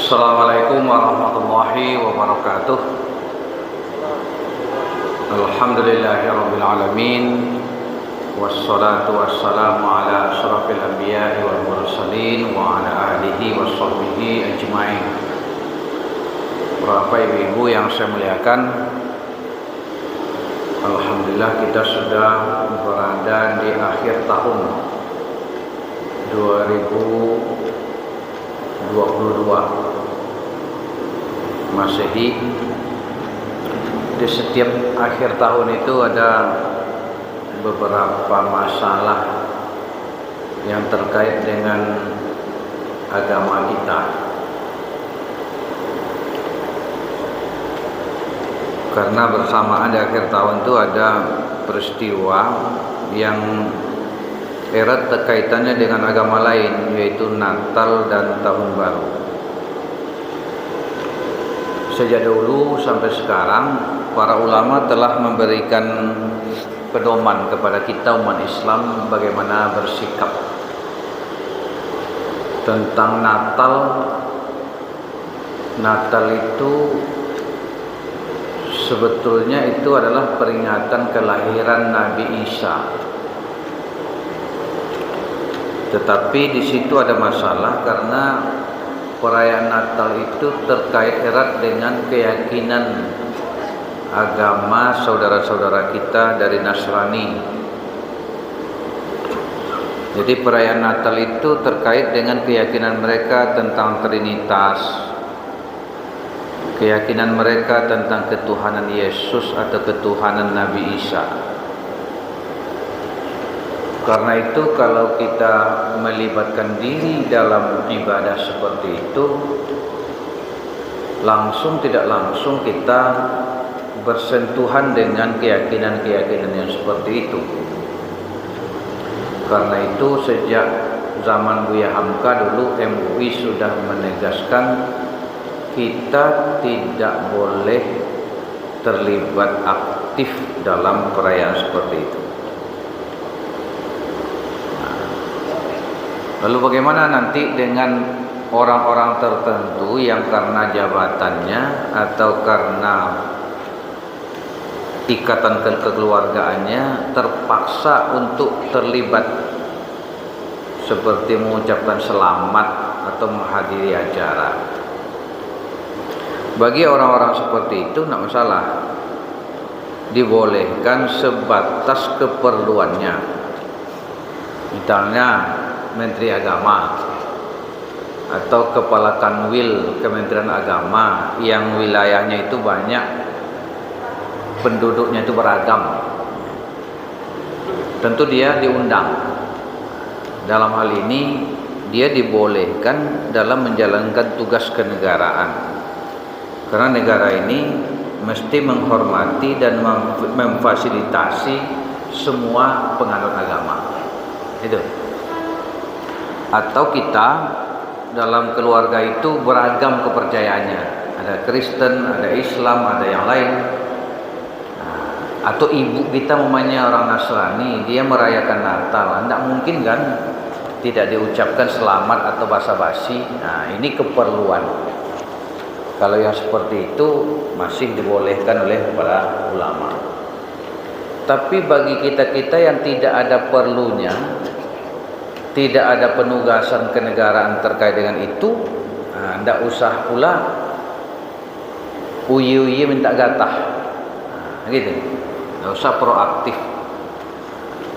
Assalamualaikum warahmatullahi wabarakatuh. Alhamdulillahirabbil alamin. Wassalatu wassalamu ala asyrafil anbiya'i wal mursalin wa ala alihi washabbihi ajmain. Bapak Ibu yang saya muliakan, alhamdulillah kita sudah berada di akhir tahun 2022 Masehi. Di setiap akhir tahun itu ada beberapa masalah yang terkait dengan agama kita. Karena bersamaan di akhir tahun itu ada peristiwa yang erat kaitannya dengan agama lain, yaitu Natal dan Tahun Baru. Sejak dulu sampai sekarang, para ulama telah memberikan pedoman kepada kita umat Islam bagaimana bersikap tentang Natal. Natal itu sebetulnya itu adalah peringatan kelahiran Nabi Isa. Tetapi di situ ada masalah karena perayaan Natal itu terkait erat dengan keyakinan agama saudara-saudara kita dari Nasrani. Jadi perayaan Natal itu terkait dengan keyakinan mereka tentang Trinitas, keyakinan mereka tentang ketuhanan Yesus atau ketuhanan Nabi Isa. Karena itu kalau kita melibatkan diri dalam ibadah seperti itu, langsung tidak langsung kita bersentuhan dengan keyakinan-keyakinan yang seperti itu. Karena itu sejak zaman Buya Hamka dulu, MUI sudah menegaskan kita tidak boleh terlibat aktif dalam perayaan seperti itu. Lalu bagaimana nanti dengan orang-orang tertentu yang karena jabatannya atau karena ikatan kekeluargaannya terpaksa untuk terlibat seperti mengucapkan selamat atau menghadiri acara? Bagi orang-orang seperti itu tidak masalah, dibolehkan sebatas keperluannya. Misalnya Menteri Agama atau Kepala Kanwil Kementerian Agama yang wilayahnya itu banyak, penduduknya itu beragam, tentu dia diundang. Dalam hal ini dia dibolehkan dalam menjalankan tugas kenegaraan, karena negara ini mesti menghormati dan memfasilitasi semua penganut agama. Itu. Atau kita dalam keluarga itu beragam kepercayaannya, ada Kristen, ada Islam, ada yang lain. Atau ibu kita namanya orang Nasrani, dia merayakan Natal, tidak mungkin kan tidak diucapkan selamat atau basa-basi. Nah, ini keperluan. Kalau yang seperti itu masih dibolehkan oleh para ulama. Tapi bagi kita-kita yang tidak ada perlunya, tidak ada penugasan kenegaraan terkait dengan itu, tidak usah pula uyi-uyi minta gatah, gitu. Tidak usah proaktif,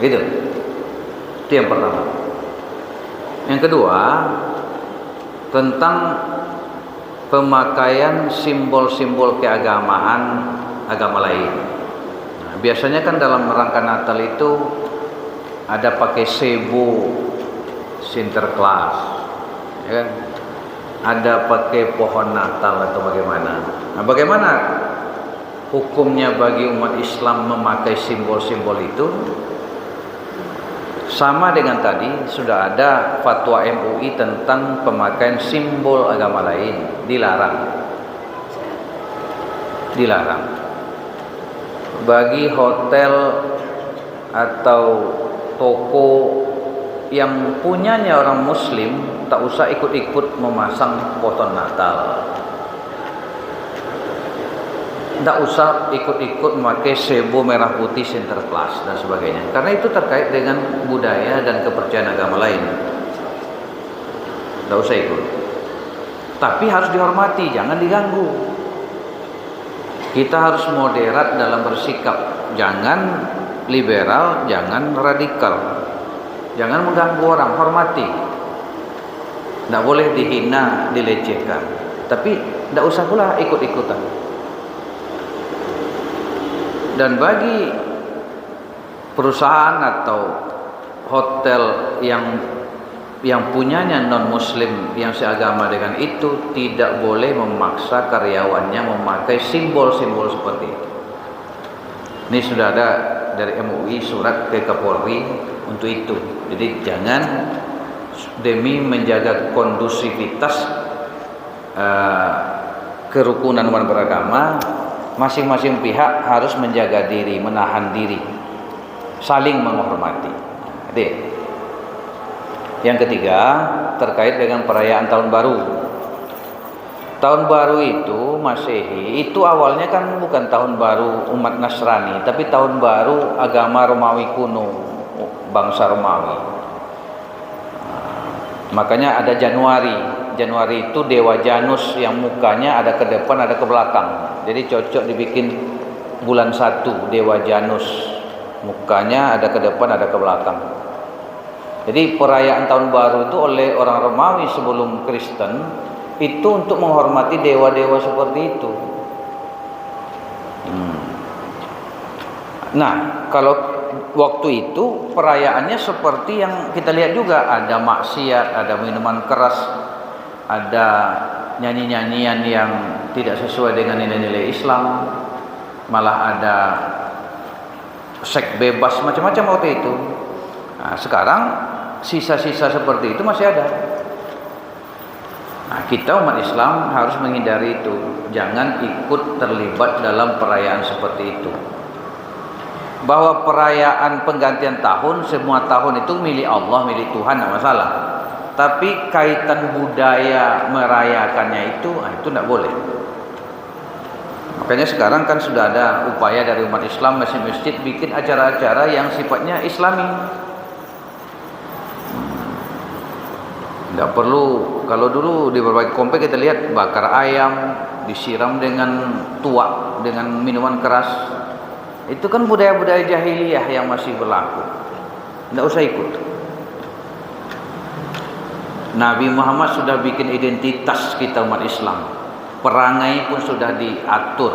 gitu. Itu yang pertama. Yang kedua, tentang pemakaian simbol-simbol keagamaan agama lain. Biasanya kan dalam rangka Natal itu ada pakai sebo, Sinterklas, ya kan? Ada pakai pohon Natal atau bagaimana? Nah, bagaimana hukumnya bagi umat Islam memakai simbol-simbol itu? Sama dengan tadi, sudah ada fatwa MUI tentang pemakaian simbol agama lain, dilarang. Dilarang. Bagi hotel atau toko yang punyanya orang muslim tak usah ikut-ikut memasang pohon Natal. Tak usah ikut-ikut memakai sebo merah putih Sinterklas dan sebagainya. Karena itu terkait dengan budaya dan kepercayaan agama lain. Tak usah ikut. Tapi harus dihormati, jangan diganggu. Kita harus moderat dalam bersikap. Jangan liberal, jangan radikal. Jangan mengganggu orang, hormati. Tidak boleh dihina, dilecehkan. Tapi tidak usah pula ikut-ikutan. Dan bagi perusahaan atau hotel yang punyanya non-muslim yang seagama dengan itu tidak boleh memaksa karyawannya memakai simbol-simbol seperti itu. Ini sudah ada dari MUI surat ke Kapolri untuk itu. Jadi jangan demi menjaga kondusivitas kerukunan umat beragama, masing-masing pihak harus menjaga diri, menahan diri, saling menghormati. Jadi, yang ketiga terkait dengan perayaan tahun baru. Tahun baru itu Masehi, itu awalnya kan bukan tahun baru umat Nasrani, tapi tahun baru agama Romawi kuno, bangsa Romawi. Makanya ada Januari. Januari itu dewa Janus yang mukanya ada ke depan, ada ke belakang. Jadi cocok dibikin bulan 1, dewa Janus. Mukanya ada ke depan, ada ke belakang. Jadi perayaan tahun baru itu oleh orang Romawi sebelum Kristen itu untuk menghormati dewa-dewa seperti itu. Nah, kalau waktu itu perayaannya seperti yang kita lihat juga, ada maksiat, ada minuman keras, ada nyanyi-nyanyian yang tidak sesuai dengan nilai-nilai Islam, malah ada seks bebas macam-macam waktu itu. Nah, sekarang sisa-sisa seperti itu masih ada. Nah, kita umat Islam harus menghindari itu. Jangan ikut terlibat dalam perayaan seperti itu. Bahwa perayaan penggantian tahun, semua tahun itu milik Allah, milik Tuhan, tidak masalah. Tapi kaitan budaya merayakannya itu tidak boleh. Makanya sekarang kan sudah ada upaya dari umat Islam, masjid-masjid bikin acara-acara yang sifatnya Islami. Tidak perlu, kalau dulu di berbagai komplek kita lihat bakar ayam, disiram dengan tuak, dengan minuman keras. Itu kan budaya-budaya jahiliyah yang masih berlaku. Tidak usah ikut. Nabi Muhammad sudah bikin identitas kita umat Islam. Perangai pun sudah diatur,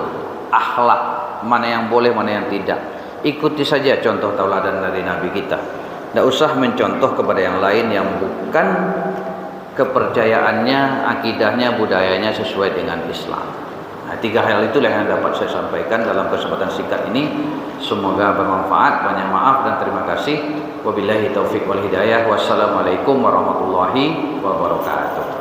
akhlak, mana yang boleh, mana yang tidak. Ikuti saja contoh tauladan dari Nabi kita. Tidak usah mencontoh kepada yang lain yang bukan kepercayaannya, akidahnya, budayanya sesuai dengan Islam. Nah, 3 hal itulah yang dapat saya sampaikan dalam kesempatan singkat ini. Semoga bermanfaat. Banyak maaf dan terima kasih. Wabillahi taufiq wal hidayah. Wassalamualaikum warahmatullahi wabarakatuh.